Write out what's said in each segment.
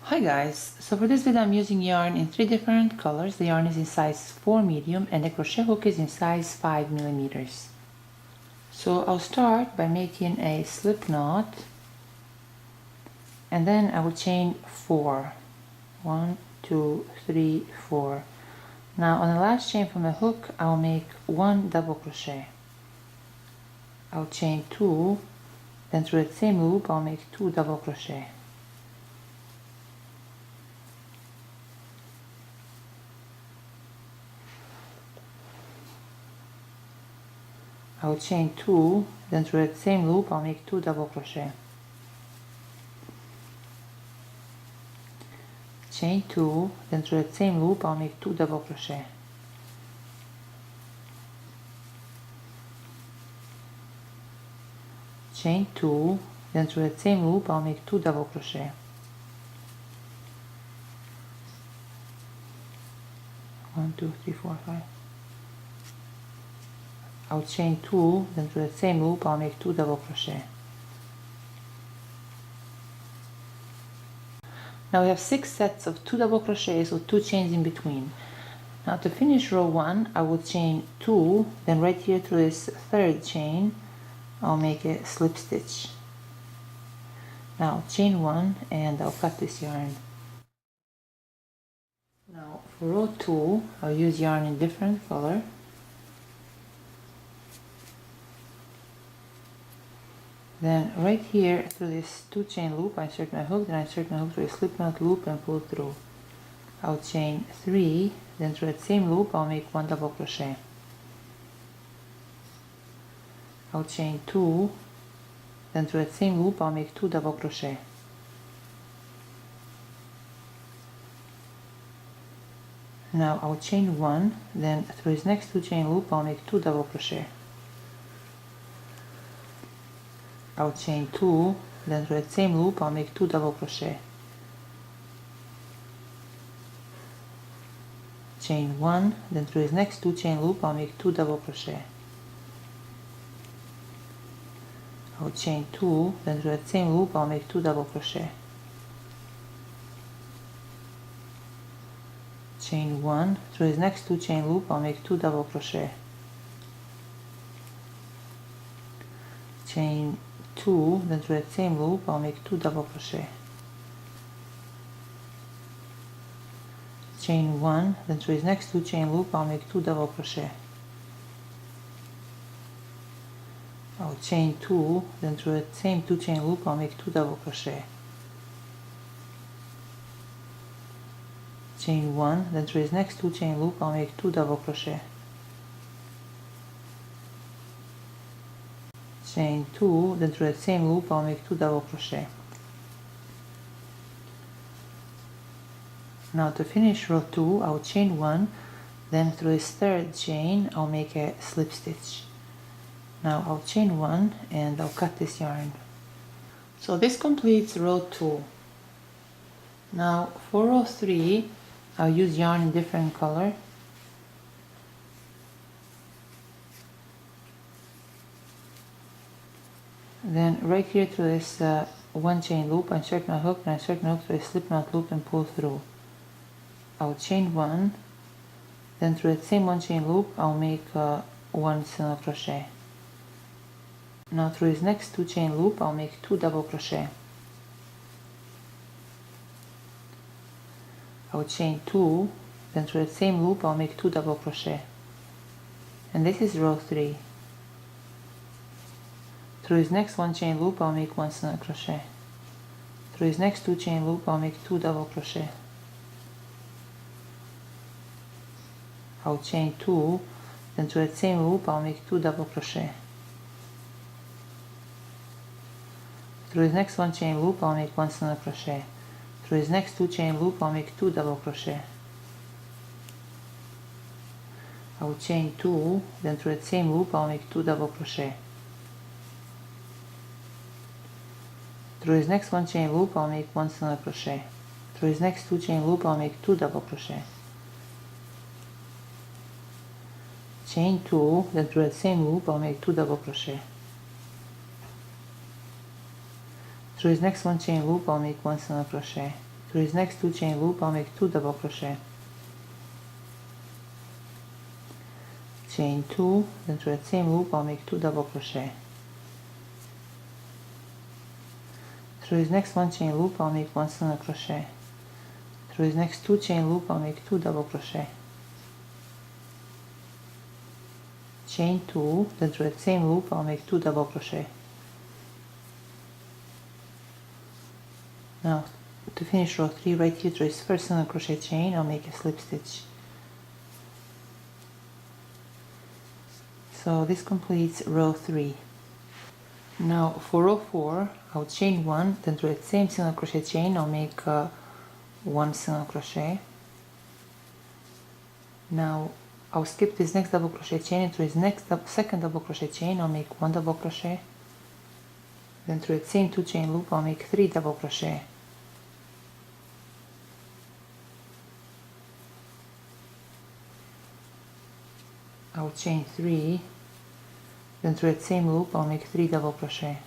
Hi guys, so for this video I'm using yarn in 3 different colors. The yarn is in size 4 medium and the crochet hook is in size 5 millimeters. So I'll start by making a slip knot and then I will chain 4. 1, 2, 3, 4. Now on the last chain from the hook I'll make 1 double crochet. I'll chain 2, then through the same loop I'll make 2 double crochet. I'll chain 2, then through that same loop I'll make 2 double crochet. Chain 2, then through that same loop I'll make 2 double crochet. Chain 2, then through that same loop I'll make 2 double crochet. One, two, three, four, 5. I'll chain 2, then through the same loop I'll make 2 double crochet. Now we have 6 sets of 2 double crochets with 2 chains in between. Now to finish row 1 I will chain 2, then right here through this third chain I'll make a slip stitch. Now chain 1 and I'll cut this yarn. Now for row 2 I'll use yarn in different color. Then right here through this 2 chain loop I insert my hook, then I insert my hook through a slip knot loop and pull through. I'll chain 3, then through that same loop I'll make 1 double crochet. I'll chain 2, then through that same loop I'll make 2 double crochet. Now I'll chain 1, then through this next 2 chain loop I'll make 2 double crochet. I'll chain 2, then through that same loop I'll make 2 double crochet. Chain 1, then through this next 2 chain loop I'll make 2 double crochet. I'll chain 2, then through that same loop I'll make 2 double crochet. Chain 1, through this next 2 chain loop I'll make 2 double crochet. Chain 2, then through that same loop I'll make 2 double crochet. Chain 1, then through this next 2 chain loop I'll make 2 double crochet. I'll chain 2, then through that same 2 chain loop I'll make 2 double crochet. Chain 1, then through this next 2 chain loop I'll make 2 double crochet. Chain 2, then through that same loop I'll make 2 double crochet. Now to finish row 2 I'll chain 1, then through this third chain I'll make a slip stitch. Now I'll chain 1 and I'll cut this yarn. So this completes row 2. Now for row 3 I'll use yarn in different color. Then right here through this 1 chain loop I insert my hook, and I insert my hook through a slip knot loop and pull through. I'll chain 1, then through that same 1 chain loop I'll make 1 single crochet. Now through this next 2 chain loop I'll make 2 double crochet. I'll chain 2, then through the same loop I'll make 2 double crochet. And this is row 3. Through this next 1 chain loop I'll make 1 single crochet. Through this next 2 chain loop I'll make 2 double crochet. I'll chain 2, then through that same loop I'll make 2 double crochet. Through this next 1 chain loop I'll make 1 single crochet. Through this next 2 chain loop I'll make 2 double crochet. I'll chain 2, then through that same loop I'll make 2 double crochet. Through this next 1 chain loop I'll make 1 single crochet. Through this next 2 chain loop I'll make 2 double crochet. Chain 2, then through that same loop I'll make 2 double crochet. Through this next 1 chain loop I'll make 1 single crochet. Through this next 2 chain loop I'll make 2 double crochet, chain 2, then through that same loop I'll make 2 double crochet. Through this next 1 chain loop I'll make 1 single crochet. Through this next 2 chain loop I'll make 2 double crochet, chain 2, then through that same loop I'll make 2 double crochet. Now to finish row 3, right here through this first single crochet chain I'll make a slip stitch. So this completes row 3. Now for row 4 I'll chain 1, then through that same single crochet chain I'll make 1 single crochet. Now I'll skip this next double crochet chain, and through this next second double crochet chain I'll make 1 double crochet. Then through that same 2 chain loop I'll make 3 double crochet. I'll chain 3, then through that same loop I'll make 3 double crochet.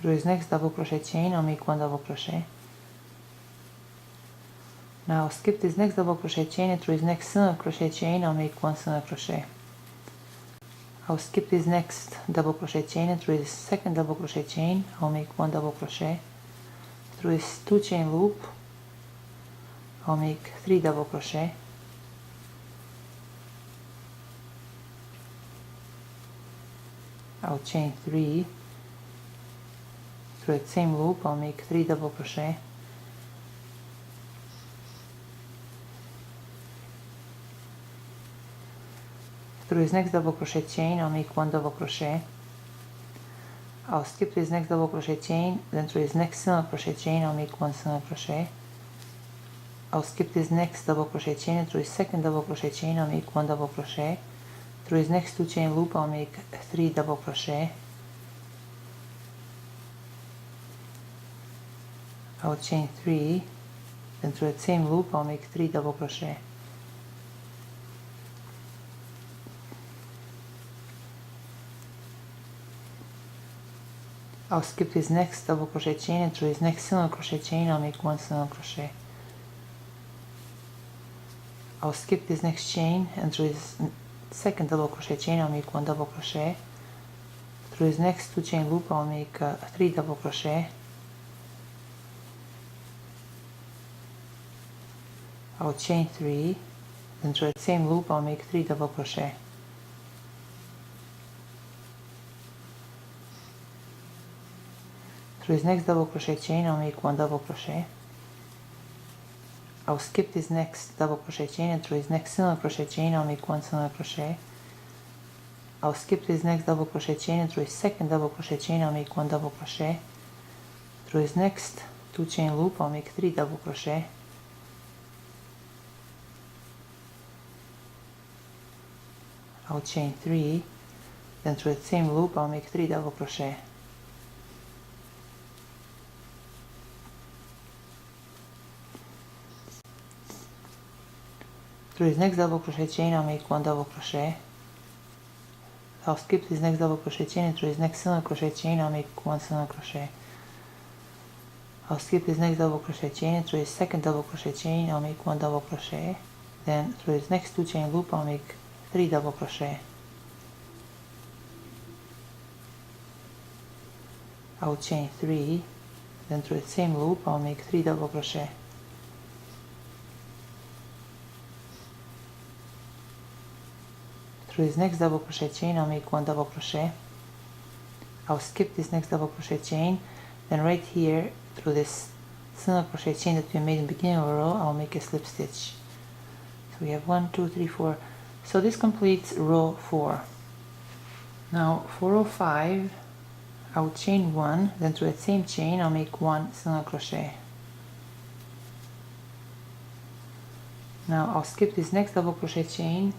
Through this next double crochet chain I'll make 1 double crochet. Now I'll skip this next double crochet chain, and through this next single crochet chain I'll make 1 single crochet. I'll skip this next double crochet chain, and through this second double crochet chain I'll make 1 double crochet. Through this 2 chain loop I'll make 3 double crochet. I'll chain 3. Through that same loop I'll make 3 double crochet. Through this next double crochet chain I'll make 1 double crochet. I'll skip this next double crochet chain, then through this next single crochet chain I'll make 1 single crochet. I'll skip this next double crochet chain, and through this second double crochet chain I'll make 1 double crochet. Through this next 2 chain loop I'll make 3 double crochet. I'll chain 3, then through that same loop I'll make 3 double crochet. I'll skip this next double crochet chain, and through this next single crochet chain I'll make 1 single crochet. I'll skip this next chain, and through this second double crochet chain I'll make 1 double crochet. Through this next 2 chain loop I'll make 3 double crochet. I'll chain 3, then through the same loop I'll make 3 double crochet. Through this next double crochet chain I'll make 1 double crochet. I'll skip this next double crochet chain, and through this next single crochet chain I'll make 1 single crochet. I'll skip this next double crochet chain, and through this second double crochet chain I'll make 1 double crochet. Through this next 2 chain loop I'll make 3 double crochet. I'll chain 3, then through the same loop I'll make 3 double crochet. Through this next double crochet chain I'll make 1 double crochet. I'll skip this next double crochet chain, and through this next single crochet chain I'll make 1 single crochet. I'll skip this next double crochet chain, and through this second double crochet chain I'll make 1 double crochet. Then through this next 2 chain loop I'll make 3 double crochet. I'll chain 3, then through the same loop I'll make 3 double crochet. Through this next double crochet chain I'll make 1 double crochet. I'll skip this next double crochet chain, then right here through this single crochet chain that we made in the beginning of a row I'll make a slip stitch. So we have 1, 2, 3, 4. So this completes row 4. Now for row 5 I'll chain 1, then through that same chain I'll make 1 single crochet. Now I'll skip this next double crochet chain,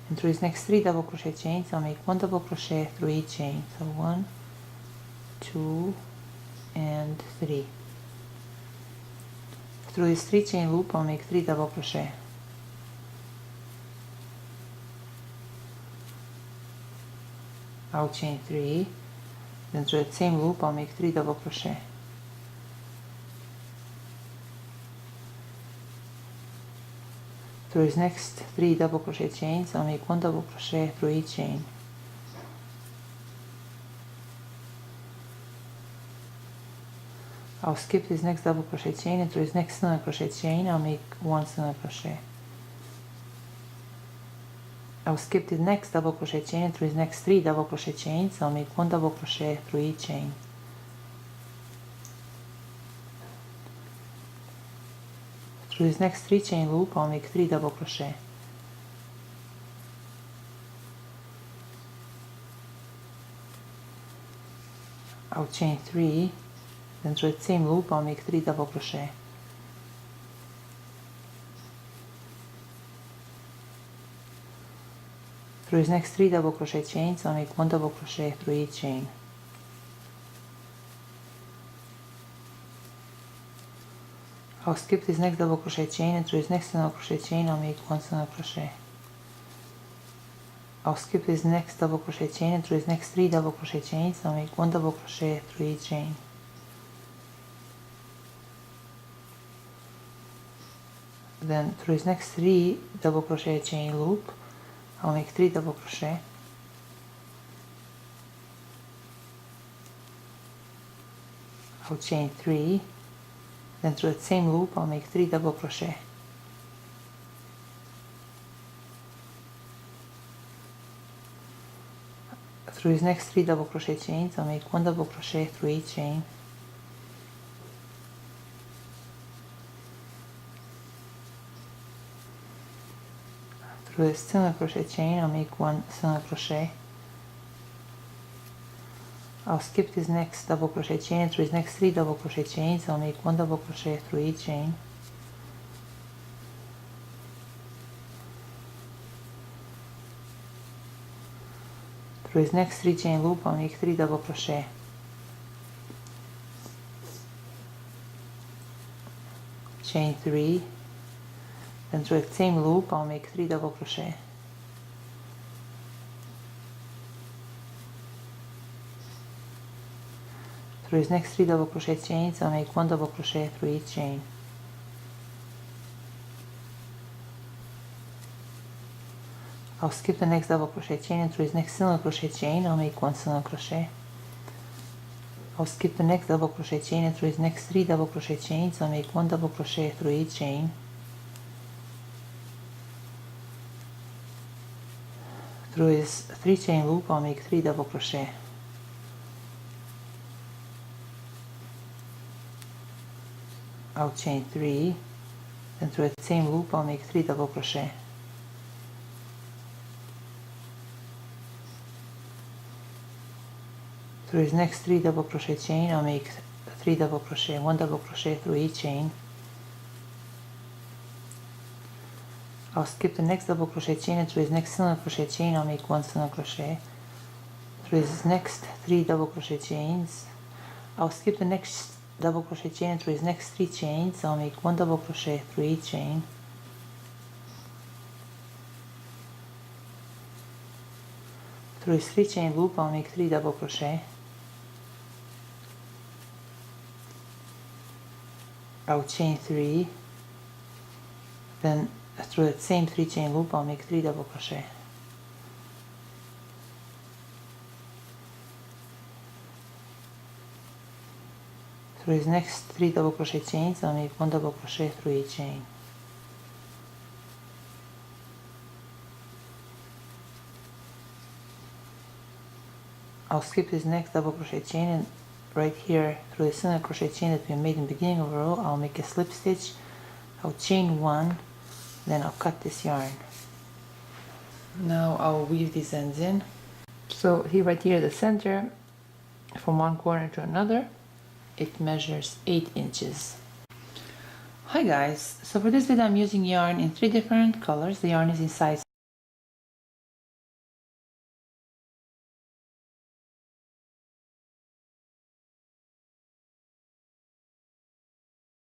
and through this next 3 double crochet chains I'll make 1 double crochet through each chain. So 1, 2, and 3. Through this 3 chain loop I'll make 3 double crochet. I'll chain 3, then through that same loop I'll make 3 double crochet. Through these next 3 double crochet chains I'll make 1 double crochet through each chain. I'll skip this next double crochet chain, and through this next single crochet chain I'll make 1 single crochet. I'll skip the next double crochet chain, and through these next 3 double crochet chains I'll make 1 double crochet through each chain. Through this next 3 chain loop I'll make 3 double crochet. I'll chain 3, then through the same loop I'll make 3 double crochet. Through these next 3 double crochet chains I'll make 1 double crochet through each chain. I'll skip this next double crochet chain, and through this next single crochet chain I'll make 1 single crochet. I'll skip this next double crochet chain, and through this next 3 double crochet chains I'll make 1 double crochet through each chain. Then through this next 3 double crochet chain loop I'll make 3 double crochet. I'll chain 3, then through that same loop I'll make 3 double crochet. Through these next 3 double crochet chains I'll make 1 double crochet through each chain. Through this single crochet chain I'll make 1 single crochet. I'll skip this next double crochet chain, and through these next 3 double crochet chains I'll make 1 double crochet through each chain. Through this next 3 chain loop I'll make 3 double crochet. Chain 3, then through the same loop I'll make 3 double crochet. Through these next 3 double crochet chains I'll make 1 double crochet through each chain. I'll skip the next double crochet chain, and through this next single crochet chain I'll make 1 single crochet. I'll skip the next double crochet chain, and through this next 3 double crochet chains I'll make 1 double crochet through each chain. Through this 3 chain loop I'll make 3 double crochet. I'll chain 3, then through the same loop I'll make 3 double crochet. Through this next 3 double crochet chain I'll make 3 double crochet, 1 double crochet through each chain. I'll skip the next double crochet chain, and through this next single crochet chain I'll make 1 single crochet. Through this next 3 double crochet chains I'll skip the next double crochet chain, and through these next 3 chains I'll make 1 double crochet through each chain. Through this 3 chain loop I'll make 3 double crochet. I'll chain 3, then through that same 3 chain loop I'll make 3 double crochet. Through these next 3 double crochet chains I'll make 1 double crochet through each chain. I'll skip this next double crochet chain, and right here through the single crochet chain that we made in the beginning of the row I'll make a slip stitch. I'll chain 1, then I'll cut this yarn. Now I'll weave these ends in. So here, right here, the center, from one corner to another, it measures 8 inches. Hi guys, so for this video I'm using yarn in 3 different colors. The yarn is in size